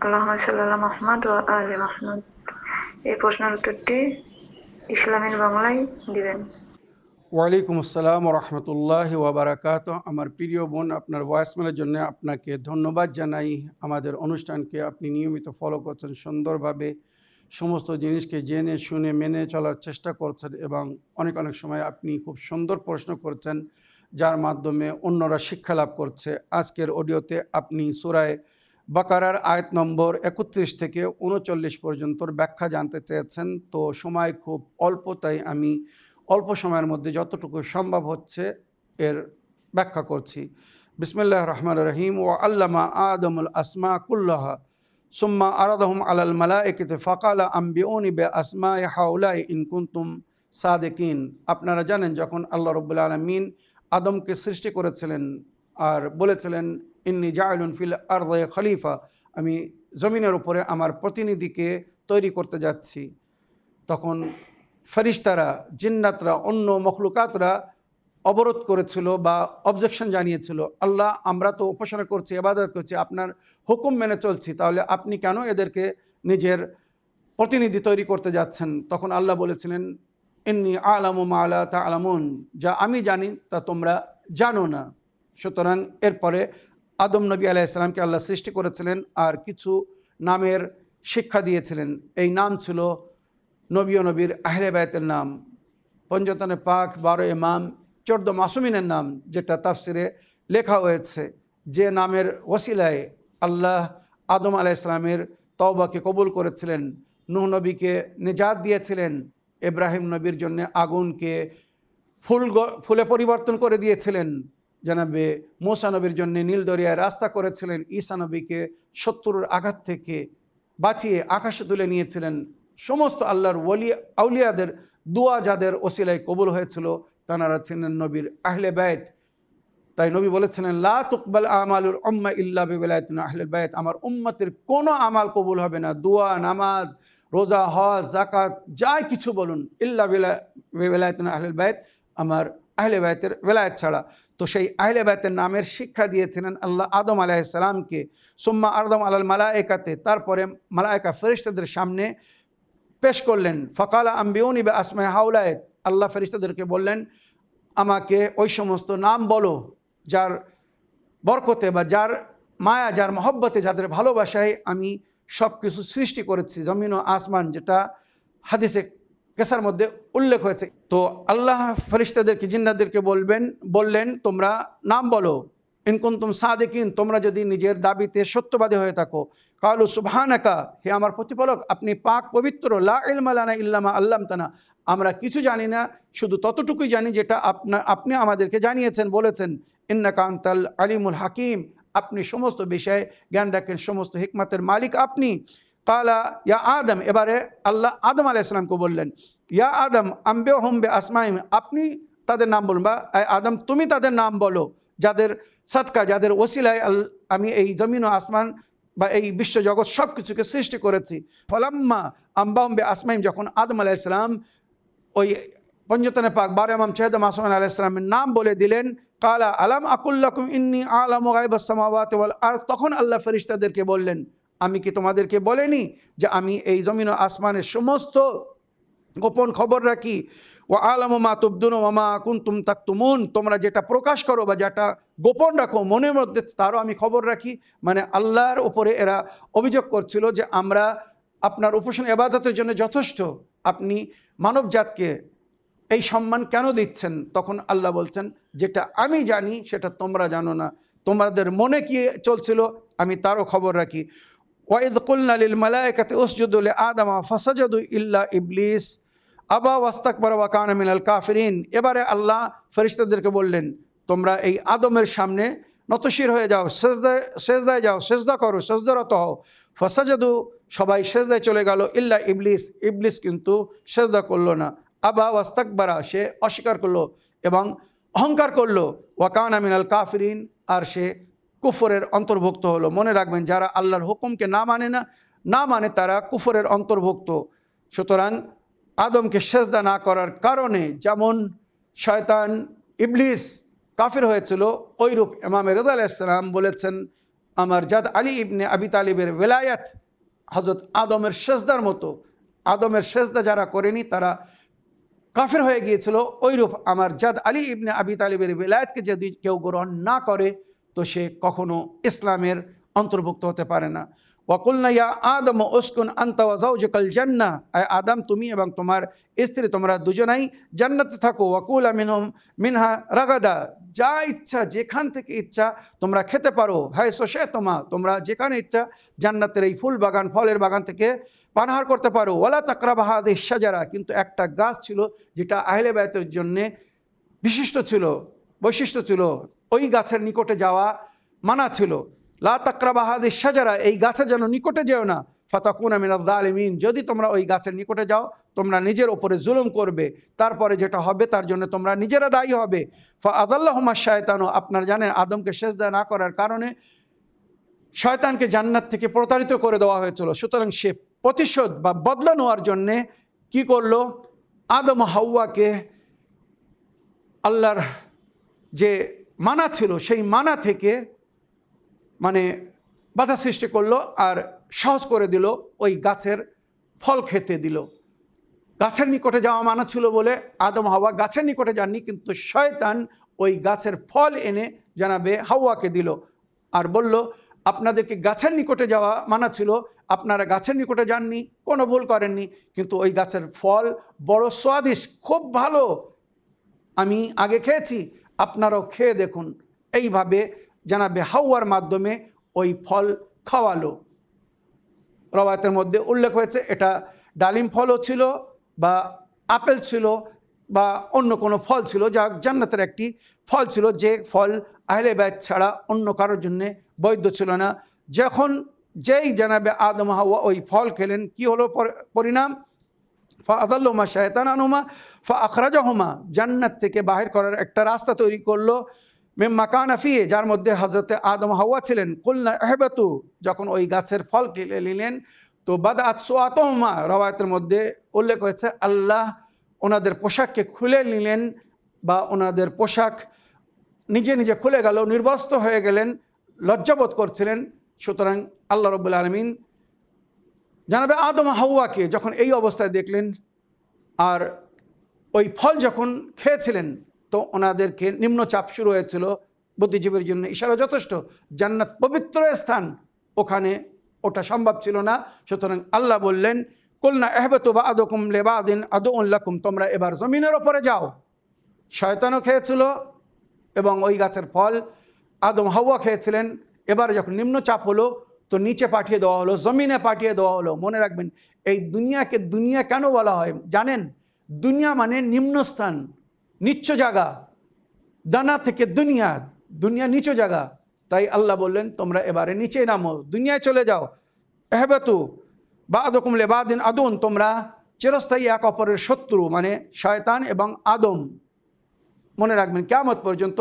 আল্লাহুম্মা সাল্লি আলা মুহাম্মাদ ওয়া আলি মুহাম্মাদ। এই প্রশ্নের উত্তরটি ইসলামের বাংলায় দিবেন। ওয়ালাইকুম আসসালাম রহমতুল্লাহি ওয়া বারাকাতুহু। আমার প্রিয় বোন, আপনার ভয়েসমেলের জন্য আপনাকে ধন্যবাদ জানাই। আমাদের অনুষ্ঠানকে আপনি নিয়মিত ফলো করছেন, সুন্দরভাবে সমস্ত জিনিসকে জেনে শুনে মেনে চলার চেষ্টা করছেন, এবং অনেক সময় আপনি খুব সুন্দর প্রশ্ন করছেন, যার মাধ্যমে অন্যরা শিক্ষা লাভ করছে। আজকের অডিওতে আপনি সূরা বাকারার আয়াত নম্বর 31 থেকে 39 পর্যন্তর ব্যাখ্যা জানতে চেয়েছেন। তো সময় খুব অল্প, তাই আমি অল্প সময়ের মধ্যে যতটুকু সম্ভব হচ্ছে এর ব্যাখ্যা করছি। বিসমিল্লাহির রহমানির রহিম। ওয়া আল্লামা আদমুল আসমা কুল্লাহা সুম্মা আরাদাহুম আলাল মালাইকাতি ফাকালা আম্বিউনি বিআসমাই হাউলাই ইন কুনতুম সাদিকিন। আপনারা জানেন, যখন আল্লাহ রাব্বুল আলামিন আদমকে সৃষ্টি করেছিলেন আর বলেছিলেন ইন্নী জাইলুন ফিল আরদি খলিফা, আমি জমিনের উপরে আমার প্রতিনিধিকে তৈরি করতে যাচ্ছি, তখন ফেরেশতারা, জিন্নাতরা, অন্য মখলুকাতরা অবরোধ করেছিল বা অবজেকশন জানিয়েছিল, আল্লাহ আমরা তো উপাসনা করছি, ইবাদত করছি, আপনার হুকুম মেনে চলছি, তাহলে আপনি কেন এদেরকে নিজের প্রতিনিধি তৈরি করতে যাচ্ছেন? তখন আল্লাহ বলেছিলেন ইন্নী আলামু মা লা তা'লামুন, যা আমি জানি তা তোমরা জানো না। সুতরাং এরপরে আদম নবী আলাইহিস সালামকে আল্লাহ সৃষ্টি করেছিলেন আর কিছু নামের শিক্ষা দিয়েছিলেন। এই নাম ছিল নবী ও নবীর আহলে বায়তের নাম, পঞ্জতনে পাক, 12 ইমাম, 14 মাসুমিনের নাম, যেটা তাফসিরে লেখা হয়েছে। যে নামের ওসিলায় আল্লাহ আদম আলাইহিস সালামের তওবাকে কবুল করেছিলেন, নূহ নবীকে নিজাত দিয়েছিলেন, ইব্রাহিম নবীর জন্য আগুনকে ফুলে পরিবর্তন করে দিয়েছিলেন, জানাবে মূসা নবীর জন্য নীল দরিয়ায় রাস্তা করেছিলেন, ঈসা নবীকে শত্রুর আঘাত থেকে বাঁচিয়ে আকাশে তুলে নিয়েছিলেন। সমস্ত আল্লাহর ওলি আউলিয়াদের দোয়া যাদের ওসিলায় কবুল হয়েছিল তানারা ছিলেন নবীর আহলে বায়ত। তাই নবী বলেছিলেন লা তুকবাল আমালুল উম্মাহ ইল্লা বিওলায়াতিন আহলে বায়ত, আমার উম্মতের কোনো আমাল কবুল হবে না, দোয়া, নামাজ, রোজা, হজ, যাকাত, যা কিছু বলুন, ইল্লা বিওলায়াতিন আহলে বায়ত, আমার আহলে বায়তের ওলায়াত ছাড়া। তো সেই আহলে বায়তের নামের শিক্ষা দিয়েছিলেন আল্লাহ আদম আলাইহিস সালামকে। সুম্মা আরদাম আলাল মালায়েকাতে, তারপরে মালায়েকা ফেরেশতাদের সামনে পেশ করলেন। ফাকালা আম্বিউনি বিআসমাই হাউলাই, আল্লাহ ফেরেশতাদেরকে বললেন আমাকে ওই সমস্ত নাম বলো যার বরকতে বা যার মায়া, যার মহব্বতে, যাদের ভালোবাসায় আমি সব কিছু সৃষ্টি করেছি, জমিন ও আসমান, যেটা হাদিসে কেসার মধ্যে উল্লেখ হয়েছে। তো আল্লাহ ফেরেশতাদেরকে, জিন্নাতদেরকে বললেন তোমরা নাম বলো, ইন কুনতুম সাদিকিন, তোমরা যদি নিজের দাবিতে সত্যবাদী হয়ে থাকো। কালু সুবহানাকা, হে আমার প্রতিপালক আপনি পাক পবিত্র, লা ইলমা লানা ইল্লা মা আল্লামতানা, আমরা কিছু জানি না, শুধু ততটুকুই জানি যেটা আপনি আমাদেরকে জানিয়েছেন, বলেছেন। ইন্নাকা আনতাল আলিমুল হাকিম, আপনি সমস্ত বিষয়ে জ্ঞান রাখেন, সমস্ত হিকমতের মালিক আপনি। কালা ইয়া আদম, এবারে আল্লাহ আদম আলাইহিস সালামকে বললেন ইয়া আদম আম্বিউহুম বিআসমাইহিম, আপনি তাদের নাম বলুন, বা আদম তুমি তাদের নাম বলো, যাদের সাদকা, যাদের ওসিলায় আমি এই জমিন ও আসমান বা এই বিশ্বজগৎ সব কিছুকে সৃষ্টি করেছি। ফলাম্মা আম্বাহুম বিআসমাইহিম, যখন আদম আলাইহিস সালাম ওই পঞ্জতনে পাক 12 ইমাম 14 মাসুম আলাইহিস সালামের নাম বলে দিলেন, কালা আলাম আকুল লাকুম ইন্নী আ'লামু গায়বাস সামাওয়াতি ওয়াল আরদ, তখন আল্লাহ ফেরেশতাদেরকে বললেন আমি কি তোমাদেরকে বলেনি যে আমি এই জমিন ও আসমানের সমস্ত গোপন খবর রাখি। ওয়া আ'লামু মা তুবদুন ওয়া মা কুনতুম তাকতুমুন, তোমরা যেটা প্রকাশ করো বা যেটা গোপন রাখো মনের মধ্যে তারও আমি খবর রাখি। মানে আল্লাহর উপরে এরা অভিযোগ করছিল যে আমরা আপনার উপাসনা ইবাদতের জন্য যথেষ্ট, আপনি মানবজাতকে এই সম্মান কেন দিচ্ছেন? তখন আল্লাহ বলছেন যেটা আমি জানি সেটা তোমরা জানো না, তোমাদের মনে কি চলছিল আমি তারও খবর রাখি। ওয়াইদ কুলনা লিল মালাইকাতি উসজুদু লিআদামা ফাসাজাদু ইল্লা ইবলিস আবা ওয়াস্তাকবারা ওয়া কানা মিনাল কাফিরিন। এবারে আল্লাহ ফেরেশতাদেরকে বললেন তোমরা এই আদমের সামনে নতশির হয়ে যাও, সেজদায় যাও, সেজদা করো, সেজদারত হও। ফাসাজাদু, সবাই সেজদায় চলে গেল, ইল্লা ইবলিস, ইবলিস কিন্তু সেজদা করলো না। আবা ওয়াস্তাকবারা, সে অস্বীকার করলো এবং অহংকার করলো। ওয়া কানা মিনাল কাফিরিন, আর সে কুফরের অন্তর্ভুক্ত হলো। মনে রাখবেন যারা আল্লাহর হুকুমকে না মানে তারা কুফরের অন্তর্ভুক্ত। সুতরাং আদমকে সেজদা না করার কারণে যেমন শয়তান ইবলিস কাফির হয়েছিল, ওইরূপ ইমাম রিদা আলাইহিস সালাম বলেছেন আমার জাদ আলী ইবনে আবি তালিবের ওলায়াত হযরত আদমের সেজদার মতো। আদমের সেজদা যারা করেনি তারা কাফির হয়ে গিয়েছিল, ওইরূপ আমার জাদ আলী ইবনে আবি তালিবের ওলায়াতকে যদি কেউ গ্রহণ না করে তো সে কখনো ইসলামের অন্তর্ভুক্ত হতে পারে না। ওয়াকুলনা ইয়া আদম উসকুন আনতা ওয়া যাওজুকাল জান্নাহ, আদম তুমি এবং তোমার স্ত্রী তোমরা দুজনাই জান্নাতে থাকো। ওয়াকুলা মিনহা রাগাদা, যা ইচ্ছা যেখান থেকে ইচ্ছা তোমরা খেতে পারো। হায়সু শি'তুমা, তোমরা যেখানে ইচ্ছা জান্নাতের এই ফুল বাগান ফলের বাগান থেকে পানাহার করতে পারো। ওয়ালা তাকরাবা হাযিহিশ শাজারা, কিন্তু একটা গাছ ছিল যেটা আহলে বায়তের জন্য বিশিষ্ট ছিল, বৈশিষ্ট্য ছিল, ওই গাছের নিকটে যাওয়া মানা ছিল। লা তাকরাবা হাযিহিশ শাজারা, এই গাছের যেন নিকটে যেও না। ফাতাকুনা মিনাজ জালিমিন, যদি তোমরা ওই গাছের নিকটে যাও তোমরা নিজের ওপরে জুলুম করবে, তারপরে যেটা হবে তার জন্য তোমরা নিজেরা দায়ী হবে। ফাআযাল্লাহুমা শায়তানু, আপনারা জানেন আদমকে সিজদা না করার কারণে শয়তানকে জান্নাত থেকে প্রতারিত করে দেওয়া হয়েছিল। সুতরাং সে প্রতিশোধ বা বদলা নেওয়ার জন্যে কি করলো, আদম হাওয়াকে আল্লাহর যে মানা ছিল সেই মানা থেকে মানে বাধা সৃষ্টি করলো আর সহজ করে দিল, ওই গাছের ফল খেতে দিল। গাছের নিকটে যাওয়া মানা ছিল বলে আদম হাওয়া গাছের নিকটে যাননি, কিন্তু শয়তান ওই গাছের ফল এনে জানাবে হাওয়াকে দিল আর বলল আপনাদেরকে গাছের নিকটে যাওয়া মানা ছিল, আপনারা গাছের নিকটে যাননি, কোনো ভুল করেননি, কিন্তু ওই গাছের ফল বড় স্বাদিষ্ট, খুব ভালো, আমি আগে খেয়েছি, আপনারাও খেয়ে দেখুন। এইভাবে জানাবে হাওয়ার মাধ্যমে ওই ফল খাওয়ালো। রওয়ায়াতের মধ্যে উল্লেখ হয়েছে এটা ডালিম ফলও ছিল বা আপেল ছিল বা অন্য কোনো ফল ছিল, যা জান্নাতের একটি ফল ছিল, যে ফল আহলে বাইত ছাড়া অন্য কারোর জন্যে বৈধ ছিল না। যখন যেই জানাবে আদম হাওয়া ওই ফল খেলেন, কি হলো পরিণাম, ফাআযাল্লাহুমা শায়তানু আনহুমা ফাআখরাজাহুমা, জান্নাত থেকে বাহির করার একটা রাস্তা তৈরি করলো, মিম্মা কানা ফিহি, যার মধ্যে হযরতে আদম হাওয়া ছিলেন। কুলনা ইহবাতু, যখন ওই গাছের ফল খেলে নিলেন তো বাদাত সুআতুহুমা, রওয়ায়াতের মধ্যে উল্লেখ হয়েছে আল্লাহ ওনাদের পোশাককে খুলে নিলেন বা ওনাদের পোশাক নিজে নিজে খুলে গেল, নির্বস্ত্র হয়ে গেলেন, লজ্জাবোধ করছিলেন। সুতরাং আল্লাহ রাব্বুল আলামিন জানাবে আদম হাওয়াকে যখন এই অবস্থায় দেখলেন আর ওই ফল যখন খেয়েছিলেন তো ওনাদেরকে নিম্নচাপ শুরু হয়েছিল। বুদ্ধিজীবীর জন্য ইশারা যথেষ্ট, জান্নাত পবিত্র স্থান, ওখানে ওটা সম্ভব ছিল না। সুতরাং আল্লাহ বললেন কুলনা ইহবাতু বা'দুকুম লিবা'দিন আদুউন লাকুম, তোমরা এবার জমিনের ওপরে যাও। শয়তানও খেয়েছিল এবং ওই গাছের ফল আদম হাওয়া খেয়েছিলেন। এবার যখন নিম্নচাপ হলো তো নিচে পাঠিয়ে দেওয়া হলো, জমিনে পাঠিয়ে দেওয়া হলো। মনে রাখবেন এই দুনিয়াকে দুনিয়া কেন বলা হয় জানেন, দুনিয়া মানে নিম্নস্থান, নিচ্চ জায়গা, দানা থেকে দুনিয়া, দুনিয়া নিচু জায়গা। তাই আল্লাহ বললেন তোমরা এবারে নিচে নামো, দুনিয়ায় চলে যাও। ইহবাতু বা'দুকুম লিবা'দিন আদুন, তোমরা চিরস্থায়ী এক অপরের শত্রু, মানে শয়তান এবং আদম। মনে রাখবেন কিয়ামত পর্যন্ত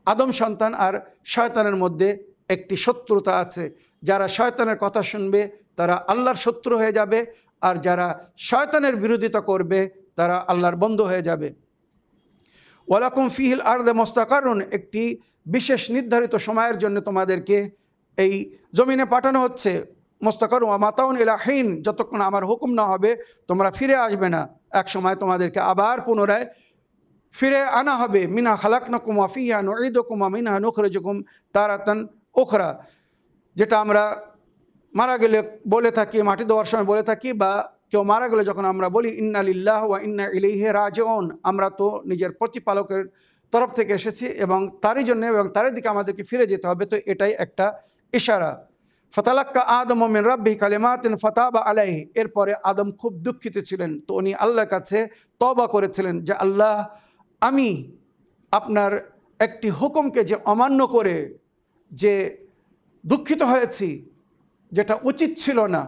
আদম সন্তান আর শয়তানের মধ্যে একটি শত্রুতা আছে। যারা শয়তানের কথা শুনবে তারা আল্লাহর শত্রু হয়ে যাবে, আর যারা শয়তানের বিরোধিতা করবে তারা আল্লাহর বন্ধু হয়ে যাবে। ওয়ালাকুম ফিহিল আরদে মুস্তাকারুন, একটি বিশেষ নির্ধারিত সময়ের জন্য তোমাদেরকে এই জমিনে পাঠানো হচ্ছে। মুস্তাকারুন ওয়া মাতাউন ইলা হিন, যতক্ষণ আমার হুকুম না হবে তোমরা ফিরে আসবে না, এক সময় তোমাদেরকে আবার পুনরায় ফিরে আনা হবে। মিনহা খালাকনাকুম ওয়া ফিহা নুঈদুকুম ওয়া মিনহা নুখরিজুকুম তারাতান উখরা, যেটা আমরা মারা গেলে বলে থাকি, মাটি দেওয়ার সময় বলে থাকি, বা কেউ মারা গেলে যখন আমরা বলি ইন্না লিল্লাহি ওয়া ইন্না ইলাইহি রাজিউন, আমরা তো নিজের প্রতিপালকের তরফ থেকে এসেছি এবং তারই জন্য এবং তারই দিকে আমাদেরকে ফিরে যেতে হবে। তো এটাই একটা ইশারা। ফাতালাক্কা আদম মিন রাব্বিহি কালিমাতিন ফাতাবা আলাইহি, এরপরে আদম খুব দুঃখিত ছিলেন, তো উনি আল্লাহর কাছে তওবা করেছিলেন যে আল্লাহ, আমি আপনার একটি হুকুমকে যে অমান্য করে যে দুঃখিত হয়েছি, যেটা উচিত ছিল না,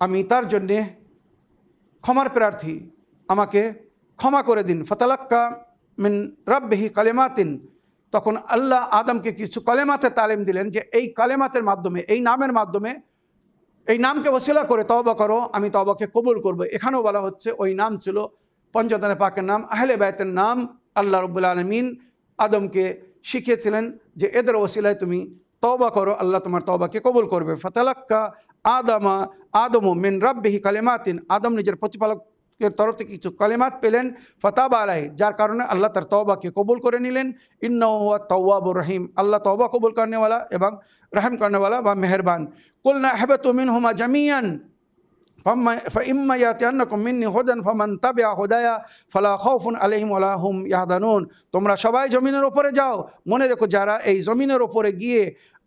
আমি তার জন্যে ক্ষমার প্রার্থী, আমাকে ক্ষমা করে দিন। ফাতালাক্কা মিন রাব্বিহি কালিমাতিন, তখন আল্লাহ আদমকে কিছু কালেমাতের তালিম দিলেন যে এই কালেমাতের মাধ্যমে, এই নামের মাধ্যমে, এই নামকে ওসিলা করে তওবা করো, আমি তওবাকে কবুল করব। এখানেও বলা হচ্ছে ওই নাম ছিল পঞ্চতনে পাকের নাম, আহলে বাইতের নাম। আল্লাহ রাব্বুল আলামিন আদমকে শিখিয়েছিলেন যে এদের ওসিলায় তুমি তওবা করো, আল্লাহ তোমার তওবাকে কবুল করবে। ফাতালাক্কা আদমু মিন রাব্বিহি কালিমাতিন, আদম নিজের প্রতিপালক তরফ থেকে কিছু কালিমাত পেলেন, ফাতাবা আলাইহি, যার কারণে আল্লাহ তার তওবাকে কবুল করে নিলেন। ইন্নাহু হুয়া তাওয়াবুর রহিম, আল্লাহ তওবা কবুল করনেওয়ালা এবং রহম করনেওয়ালা বা মেহেরবান। কুলনা ইহবিতু মিনহুমা জামিয়ান فإما يأتينكم مني هدى فمن تبع هدايا فلا خوف عليهم ولا هم يحزنون। তোমরা সবাই জমিনের উপরে যাও, মনে রেখো যারা এই জমিনের উপরে গিয়ে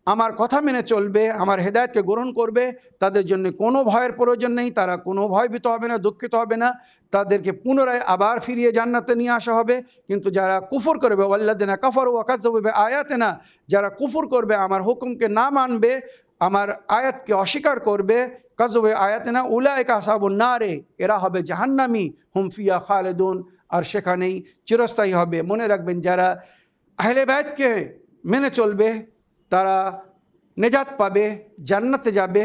আমার কথা মেনে চলবে, আমার হেদায়েতকে গ্রহণ করবে, তাদের জন্য কোনো ভয়ের প্রয়োজন নেই, তারা কোনো ভয়ভীত হবে না, দুঃখিত হবে না, তাদেরকে পুনরায় আবার ফিরিয়ে জান্নাতে নিয়ে আসা হবে। কিন্তু যারা কুফর করবে, ওয়াল্লাযিনা কাফারু ওয়া কাযযাবু বিআয়াতিনা, যারা কুফর করবে, আমার হুকুমকে না মানবে, আমার আয়াতকে অস্বীকার করবে, কাযযাবু আয়াতিনা উলাইকা আসহাবুন নারে, এরা হবে জাহান্নামী, হুম ফিহা খালিদুন, আর সেখানেই চিরস্থায়ী হবে। মনে রাখবেন যারা আহলে বাইতকে মেনে চলবে তারা নেজাত পাবে, জান্নাতে যাবে।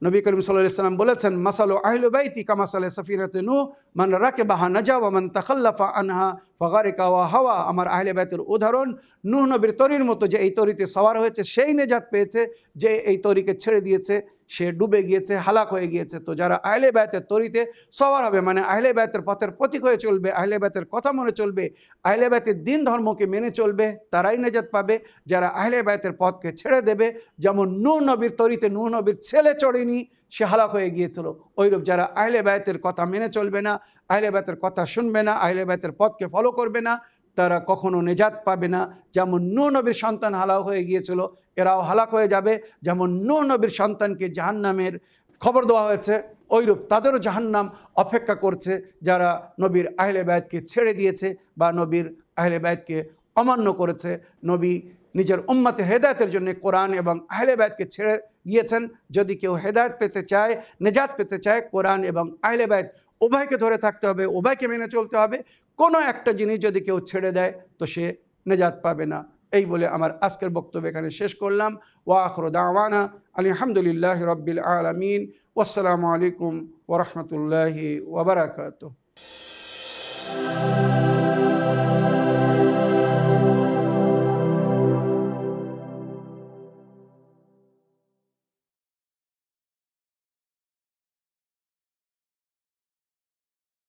নবী করিম সাল্লাল্লাহু আলাইহি ওয়াসাল্লাম বলেছেন, মাসালু আহলে বাইতি কামাসালি সাফিনাতি নূহ মান রাকিবাহা নাজা ওয়া মান তাখাল্লাফা আনহা ফাগারিকা ওয়া হাওয়া। আমার আহলে বাইতের উদাহরণ নূহ নবীর তরীর মতো, যে এই তরীতে সওয়ার হয়েছে সেই নেজাত পেয়েছে, যে এই তরীকে ছেড়ে দিয়েছে সে ডুবে গিয়েছে, হালাক হয়ে গিয়েছে। তো যারা আহলে বাইতের তরীতে সওয়ার হবে, মানে আহলে বাইতের পথের প্রতীক হয়ে চলবে, আহলে বাইতের কথা মনে চলবে, আহলে বাইতের দিন ধর্মকে মেনে চলবে, তারাই নেজাত পাবে। যারা আহলে বাইতের পথকে ছেড়ে দেবে, যেমন নূহ নবীর তরীতে নূহ নবীর ছেলে চড়েনি, সে হালাক হয়ে গিয়েছিল, ওইরূপ যারা আহলে বাইতের কথা মেনে চলবে না, আহলে বাইতের কথা শুনবে না, আহলে বাইতের পথকে ফলো করবে না, তারা কখনো নেজাত পাবে না। যেমন নূহ নবীর সন্তান হালাক হয়ে গিয়েছিল, এরাও হালাক হয়ে যাবে। যেমন নূহ নবীর সন্তানকে জাহান্নামের খবর দেওয়া হয়েছে, ওইরূপ তাদেরও জাহান্নাম অপেক্ষা করছে যারা নবীর আহলে বাইতকে ছেড়ে দিয়েছে বা নবীর আহলে বাইতকে অমান্য করেছে। নবী নিজের উম্মতের হেদায়েতের জন্য কোরআন এবং আহলে বাইতকে ছেড়ে গিয়েছেন। যদি কেউ হেদায়েত পেতে চায়, নেজাত পেতে চায়, কোরআন এবং আহলে বাইত উভয়কে ধরে থাকতে হবে, উভয়কে মেনে চলতে হবে। কোনো একটা জিনিস যদি কেউ ছেড়ে দেয় তো সে নেজাত পাবে না। এই বলে আমার আজকের বক্তব্য এখানে শেষ করলাম। ওয়া আখিরু দাওয়ানা আলহামদুলিল্লাহি রাব্বিল আলামিন। ওয়াসসালামু আলাইকুম ওয়া রাহমাতুল্লাহি ওয়া বারাকাতুহু।